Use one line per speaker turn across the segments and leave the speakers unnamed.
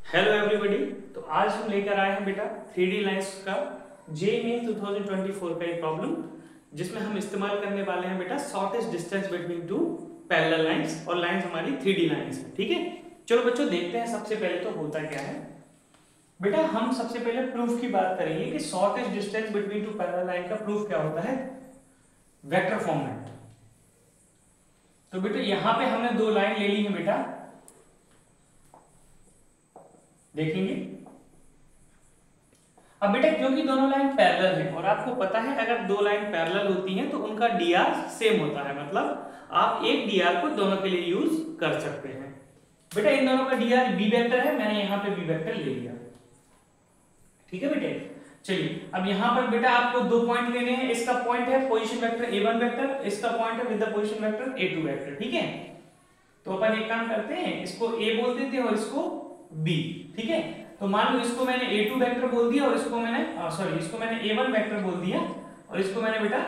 Hello everybody. तो आज हम लेकर आए हैं बेटा 3D लाइंस का जेईई मेंस 2024 का एक प्रॉब्लम, जिसमें हम इस्तेमाल करने वाले हैं बेटा shortest distance between two parallel lines, और लाइंस हमारी 3D लाइंस है। ठीक है, चलो बच्चों देखते हैं सबसे पहले तो होता क्या है। बेटा हम सबसे पहले प्रूफ की बात करेंगे कि shortest distance between two parallel line का प्रूफ क्या होता है, वेक्टर फॉर्म में। तो बेटा यहां पे हमने दो लाइन ले ली है बेटा, देखेंगे। अब बेटा क्योंकि दोनों लाइन पैरेलल है और आपको पता है अगर दो लाइन पैरेलल होती हैं तो उनका dr सेम होता है, मतलब आप एक dr को दोनों के लिए यूज कर सकते हैं। बेटा इन दोनों का dr b वेक्टर है, मैंने यहां पे b वेक्टर ले लिया। ठीक है बेटे, चलिए अब यहां पर बेटा आपको दो पॉइंट लेने हैं। इसका पॉइंट है पोजीशन वेक्टर a1 वेक्टर, इसका पॉइंट है with the position vector a2 vector. ठीक है, तो अपन एक काम करते हैं, इसको a बोल देते हैं और इसको b। ठीक है, तो मान लो इसको मैंने a2 वेक्टर बोल दिया और इसको मैंने इसको मैंने a1 वेक्टर बोल दिया और इसको मैंने बेटा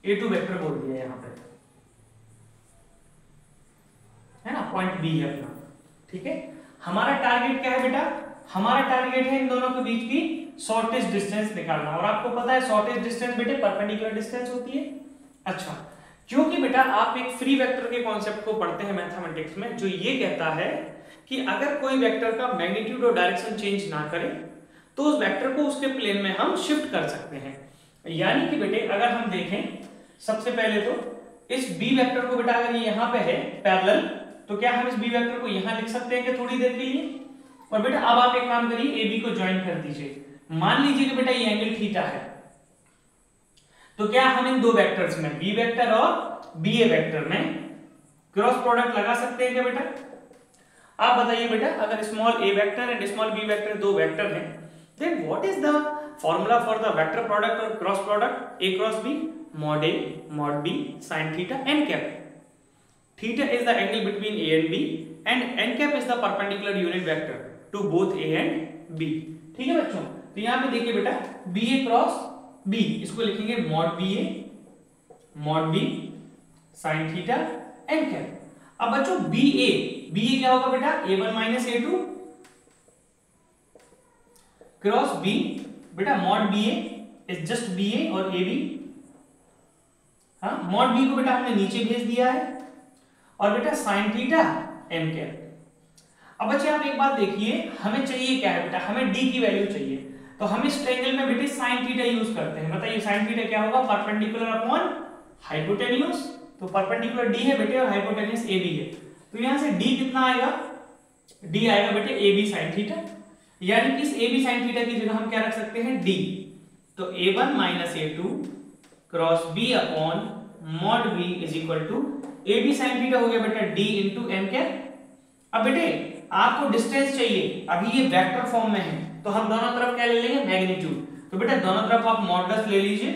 a2 वेक्टर बोल दिया यहां पे, है ना, पॉइंट b है अपना। ठीक है, हमारा टारगेट क्या है बेटा, हमारा टारगेट है इन दोनों के बीच की शॉर्टेस्ट डिस्टेंस निकालना। और आपको पता है शॉर्टेस्ट डिस्टेंस बेटे परपेंडिकुलर डिस्टेंस होती है। अच्छा, क्योंकि बेटा आप एक फ्री वेक्टर के कॉन्सेप्ट को पढ़ते हैं मैथमेटिक्स में, जो ये कहता है कि अगर कोई वेक्टर का मैग्नीट्यूड और डायरेक्शन चेंज ना करे तो उस वेक्टर को उसके प्लेन में हम शिफ्ट कर सकते हैं। यानी कि बेटे अगर हम देखें सबसे पहले तो इस b वेक्टर को बेटा अगर ये यहां पे है पैरेलल, तो क्या हम इस b वेक्टर को यहां लिख सकते हैं कि थोड़ी देर के लिए। और बेटा अब आप एक काम करिए, ab को ज्वाइन कर दीजिए। मान लीजिए कि बेटा ये एंगल थीटा है, तो क्या हम इन दो वेक्टर्स में b वेक्टर और ba वेक्टर में क्रॉस प्रोडक्ट लगा सकते हैं क्या बेटा? आप बताइए बेटा, अगर small a vector and small b vector दो वेक्टर हैं, then what is the formula for the vector product और cross product a cross b? mod a mod b sin theta n cap. Theta is the angle between a and b and n cap is the perpendicular unit vector to both a and b. ठीक है बच्चों, तो यहां पे देखिए बेटा ba cross b, इसको लिखेंगे mod ba mod b sin theta n cap। अब बच्चों ba क्या होगा बेटा, a1 minus a2 cross b, बेटा mod ba is just ba और ab। हाँ, mod b को बेटा हमने नीचे भेज दिया है और बेटा sin थीटा n कैप। अब बच्चे आप एक बात देखिए, हमें चाहिए क्या है बेटा, हमें d की वैल्यू चाहिए, तो हम इस ट्रायंगल में बेटे sin थीटा यूज करते हैं। बताइए sin थीटा क्या होगा, परपेंडिकुलर अपॉन हाइपोटेन्यूज। तो परपेंडिकुलर d है बेटे और हाइपोटेन्यूज ab है, तो यहां से d कितना आएगा, d आएगा बेटे ab sin थीटा। यानी कि इस ab sin थीटा की जगह हम क्या रख सकते हैं, d। तो a1 minus a2 cross b upon mod b is equal to ab sin theta हो गया बेटा d इंटू n कैप। अब बेटे आपको डिस्टेंस चाहिए, अभी ये वेक्टर फॉर्म में है, तो हम दोनों तरफ क्या ले लेंगे, मैग्नीट्यूड। तो बेटा दोनों तरफ आप मॉडुलस ले लीजिए,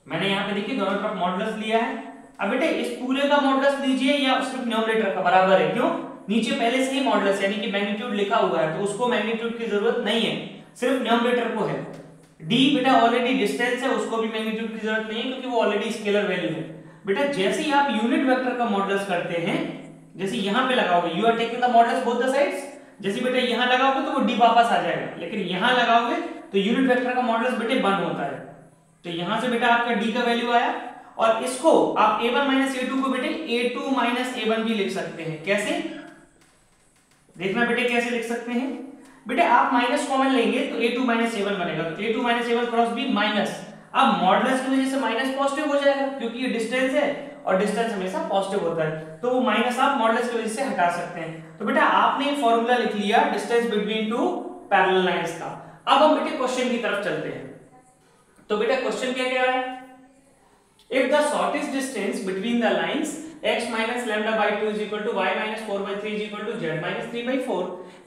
मैंने यहां पे देखिए दोनों तरफ मॉडुलस लिया है। अब बेटे इस पूरे का मॉडुलस लीजिए या सिर्फ न्यूमरेटर का, बराबर है, क्यों, नीचे पहले से ही मॉडुलस यानी कि मैग्नीट्यूड लिखा हुआ है, तो उसको मैग्नीट्यूड की जरूरत नहीं है, सिर्फ न्यूमरेटर को है। d बेटा ऑलरेडी डिस्टेंस है, उसको भी मैग्नीट्यूड की जरूरत नहीं है क्योंकि वो ऑलरेडी स्केलर वैल्यू है। बेटा जैसे ही आप यूनिट वेक्टर का मॉडुलस करते हैं, जैसे यहां पे लगाओगे, you are taking the modulus both the sides, जैसे बेटा यहां लगाओगे तो वो d वापस आ जाएगा, लेकिन यहां लगाओगे तो यूनिट वेक्टर का मॉडुलस बेटे 1 होता है। तो यहां से बेटा आपका d का वैल्यू आया, और इसको आप a1 माइनस a2 को बेटे a2 माइनस a1 भी लिख सकते हैं। कैसे देखना बेटे, कैसे लिख सकते हैं बेटे, आप माइनस कॉमन लेंगे तो a2 माइनस a1 बनेगा, तो a2 minus a1 cross b minus, अब मॉडुलस की वजह से माइनस पॉजिटिव हो जाएगा क्योंकि ये डिस्टेंस है और डिस्टेंस हमेशा पॉजिटिव होता है, तो वो माइनस आप मॉडुलस की वजह से हटा सकते हैं। तो बेटा आपने फॉर्मूला लिख लिया distance between two parallel lines का। अब हम बेटे क्वेश्चन की तरफ चलते हैं। तो बेटा क्वेश्चन क्या क्या है, if the shortest distance between the lines x minus lambda by 2 is equal to y minus 4 by 3 is equal to z minus 3 by 4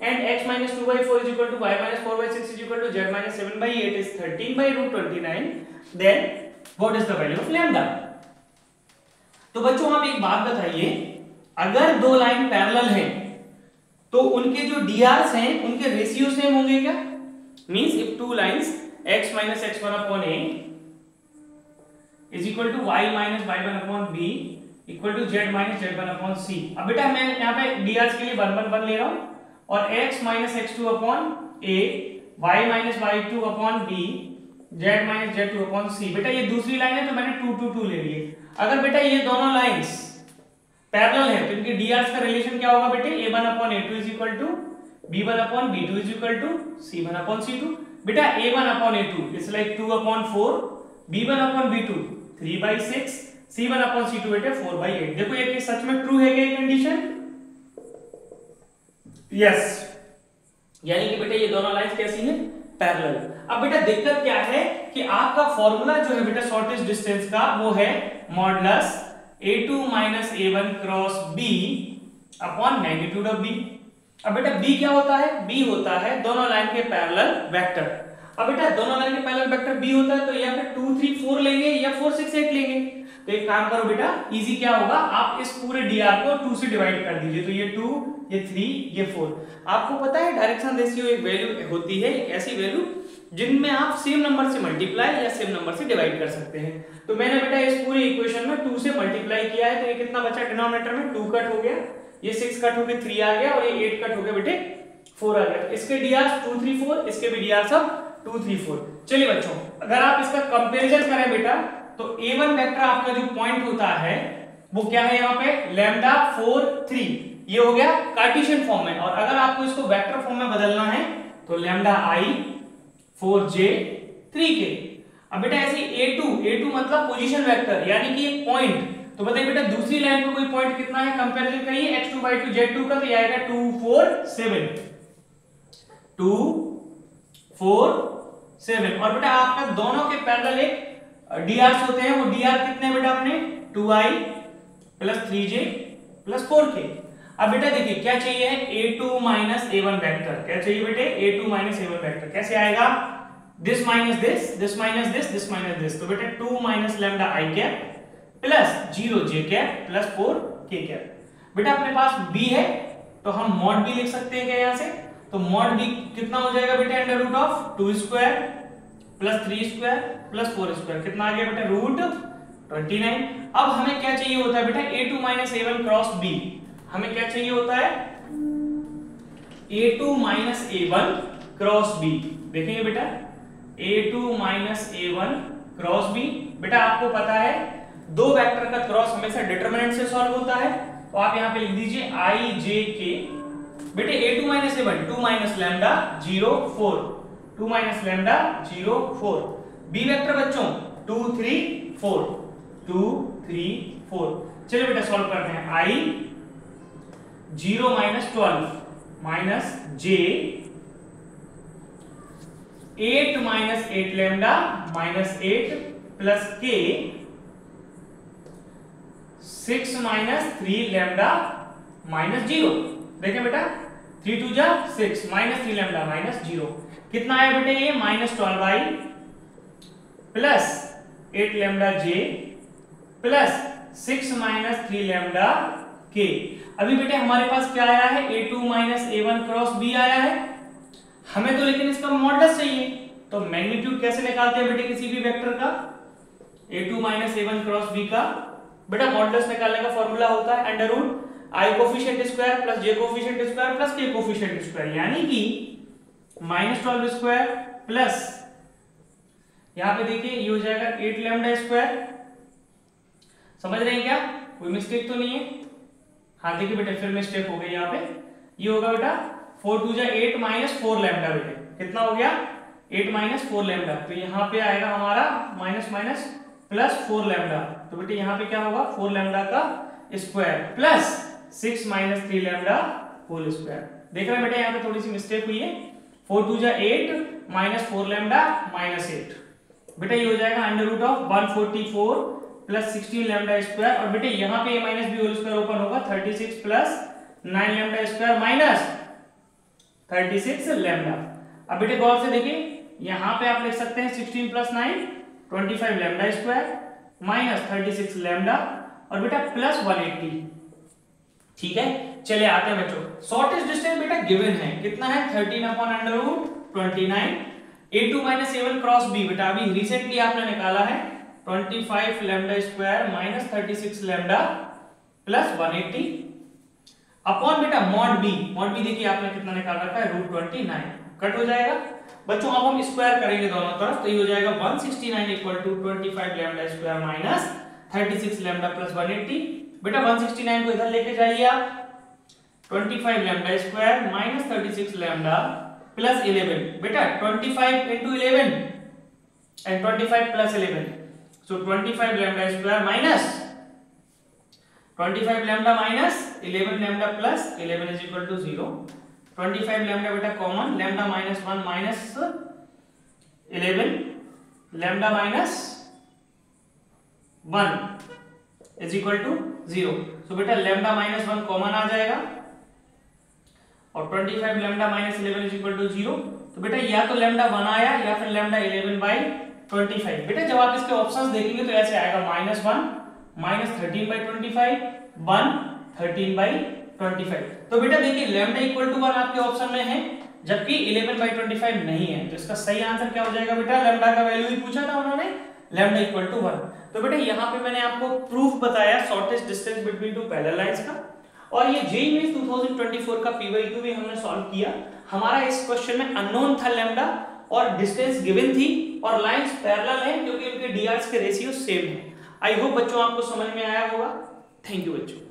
and x minus 2 by 4 is equal to y minus 4 by 6 is equal to z minus 7 by 8 is 13 by root 29, then what is the value of lambda? तो बच्चों आप एक बात बताइए, अगर दो line parallel हैं तो उनके जो drs हैं उनके रेशियो सेम होंगे क्या? Means if two lines x minus x1 upon a is equal to y minus y1 upon b equal to z minus z1 upon c। अब बेटा मैं यहाँ पे drs के लिए 1 1 1 ले रहा हूँ और x minus x2 upon a, y minus y2 upon b, z minus z2 upon c। बेटा ये दूसरी लाइन है तो मैंने 2 2 2 ले लिए। अगर बेटा ये दोनों लाइंस पैरेलल है तो इनके dr का रिलेशन क्या होगा बेटे, a1 upon a2 is equal to b1 upon b2 is equal to c1 upon c2। बेटा a1 upon a2 is like 2 upon 4, b1 upon b2 3/6, c1 upon c2 बेटे 4/8। देखो ये सच में ट्रू है क्या ये कंडीशन? यस, यानी कि बेटा ये दोनों लाइंस कैसी हैं, पैरेलल। अब बेटा दिक्कत क्या है कि आपका फॉर्मूला जो है बेटा शॉर्टेस्ट डिस्टेंस का वो है modulus a2 minus a1 cross b upon magnitude of b। अब बेटा b क्या होता है, b होता है दोनों लाइन के पैरेलल वेक्टर। अब बेटा दोनों लाइन के पैरेलल वेक्टर b होता है तो या फिर 2 3 4 लेंगे या 4 6 8 लेंगे। तो एक काम करो बेटा, इजी क्या होगा, आप इस पूरे dr को 2 से डिवाइड कर दीजिए। तो ये 2, ये 3, ये 4। आपको पता है डायरेक्शन रेशियो एक वैल्यू होती है, एक ऐसी वैल्यू जिनमें आप सेम नंबर से मल्टीप्लाई या सेम नंबर से डिवाइड कर सकते हैं। तो मैंने बेटा इस पूरी इक्वेशन में 2 से मल्टीप्लाई किया है तो ये कितना बचा, डिनोमिनेटर में 2 कट हो गया, ये 6 कट होके 3 आ गया और ये 8 कट हो गया बेटे 4 आ गया। इसके dr 2 3 4, इसके भी dr सब 2 3 4। चलिए बच्चों, अगर आप इसका कंपैरिजन करें बेटा तो a1 वेक्टर आपका जो पॉइंट होता है वो क्या है, यहाँ पे लैम्डा 4 3, ये हो गया कार्टेशियन फॉर्म में। और अगर आपको इसको वेक्टर फॉर्म में बदलना है तो लैम्डा i 4j 3k। अब बेटा ऐसे a2 मतलब पोजीशन वेक्टर यानी कि एक पॉइंट। तो बताइए बेटा दूसरी लाइन पे कोई पॉइंट कितना है, कंपैरिजन करिए x2/2 z2 का, तो ये आएगा 2 4 7 2 4 7। और बेटा आपका दोनों के पैरेलल एक dr होते हैं, वो dr कितने हैं बेटा अपने 2i plus 3j plus 4k। अब बेटा देखिए क्या चाहिए है, a2 माइनस a1 वेक्टर। क्या चाहिए बेटे, a2 माइनस a1 वेक्टर। कैसे आएगा, this minus this, this minus this, this minus this. तो बेटा 2 minus lambda i cap plus 0j cap plus 4k cap. बेटा अपने पास b है तो हम मॉड b लिख सकते हैं क्या यहाँ से। तो मॉड b कितना हो जाएगा बेटा, under root of 2 square plus 3 square plus 4 square. कितना आ गया बेटा, रूट 29। अब हमें क्या चाहिए होता है बेटा, a2 minus a1 cross b। हमें क्या चाहिए होता है, a2 minus a1 cross b। देखेंगे बेटा a2 minus a1 cross b। बेटा आपको पता है दो वेक्टर का क्रॉस हमेशा डिटरमिनेंट से सॉल्व होता है, तो आप यहां पे लिख दीजिए i j k। बेटे a2 minus a1 2 minus lambda 0 4, 2 minus lambda 0 4। b vector बच्चों 2 3 4 2 3 4। चलिए बेटा सॉल्व करते हैं। i 0 minus 12 minus j 8 minus 8 lambda minus 8 plus k 6 minus 3 lambda minus 0। देखें बेटा 3 2 जा 6 माइनस 3 लैम्डा माइनस 0। कितना आया बेटे ये, minus 12i plus 8 lambda j plus 6 minus 3 lambda k। अभी बेटे हमारे पास क्या आया है, a2 minus a1 cross b आया है। हमें तो लेकिन इसका मॉडुलस चाहिए, तो मैग्नीट्यूड कैसे निकालते हैं बेटे किसी भी वेक्टर का, a2 minus a1 cross b का। बेटा मॉडुलस निकालने का फॉर्मूला होता है under root i coefficient square plus j coefficient square plus k coefficient square, यानी कि माइनस 12 स्क्वायर प्लस यहां पे देखिए ये हो जाएगा 8 लैम्डा स्क्वायर। समझ रहे हैं क्या, कोई मिस्टेक तो नहीं है। हाँ देखिए बेटा फिर मिस्टेक हो गई, यहाँ पे ये होगा बेटा 4 2 जा 8 माइनस 4 लैम्डा। बेटे कितना हो गया, 8 माइनस 4 लैम्डा। तो यहाँ पे आएगा हमारा माइनस माइनस प्लस 4 लैम्डा। तो बेटे यहाँ पे क्या होगा, 4 लैम्डा का square plus 6 minus 3 lambda whole square. देख रहे हैं बेटा यहाँ पे थोड़ी सी मिस्टेक हुई है। 4 2 जा 8 माइनस 4 लैम्डा माइनस 8। बेटा ये हो जाएगा under root of 144 plus 16 lambda square. और बेटे यहाँ पे a minus B whole square open होगा 36 plus 9 lambda square minus 36 lambda. अब बेटे गौर से देखिए यहाँ पे आप लिख सकते हैं 16 plus 9 25 lambda square minus 36 lambda और बेटा प्लस 180। ठीक है, चलिए आते हैं बच्चों। शॉर्टेस्ट डिस्टेंस बेटा गिवन है, कितना है 13 upon under root 29। a2 minus a1 cross b बेटा अभी रिसेंटली आपने निकाला है 25 lambda square minus 36 lambda plus 180। Upon बेटा मॉड बी देखिए आपने कितना निकाल रखा है √29 कट हो जाएगा बच्चों। अब हम स्क्वायर करेंगे दोनों तरफ तो ये हो जाएगा 169 equal to 25 lambda square minus 36 lambda plus 180। बेटा 169 को इधर लेके जाइए आप 25 lambda square minus 36 lambda plus 11। बेटा 25 into 11 and 25 plus 11 so 25 lambda square minus 25 lambda minus 11 lambda plus 11 is equal to 0। 25 lambda बेटा common lambda minus 1 minus 11 lambda minus 1 is equal to 0। so बेटा lambda minus 1 common आ जाएगा और 25 lambda minus 11 is equal to 0। तो बेटा या तो lambda 1 आया या फिर lambda 11 by 25। बेटा जब आप इसके ऑप्शंस देखेंगे तो ऐसे आएगा -1 -13 by 25 1 13 by 25। तो बेटा देखिए lambda equal to 1 आपके ऑप्शन में है जबकि 11 by 25 नहीं है तो इसका सही आंसर क्या हो जाएगा बेटा lambda का वैल्यू ही पूछा था उन्होंने lambda equal to 1। तो बेटा यहाँ पे मैंने आपको प्रूफ बताया shortest distance between two parallel lines का और ये जेईई मेंस 2024 का पीवाईक्यू भी हमने सॉल्व किया। हमारा इस क्वेश्चन में अननोन था लैम्डा और डिस्टेंस गिवन थी और लाइंस पैरेलल हैं क्योंकि उनके डीआरस के रेशियो सेम है। आई होप बच्चों आपको समझ में आया होगा। थैंक यू बच्चों।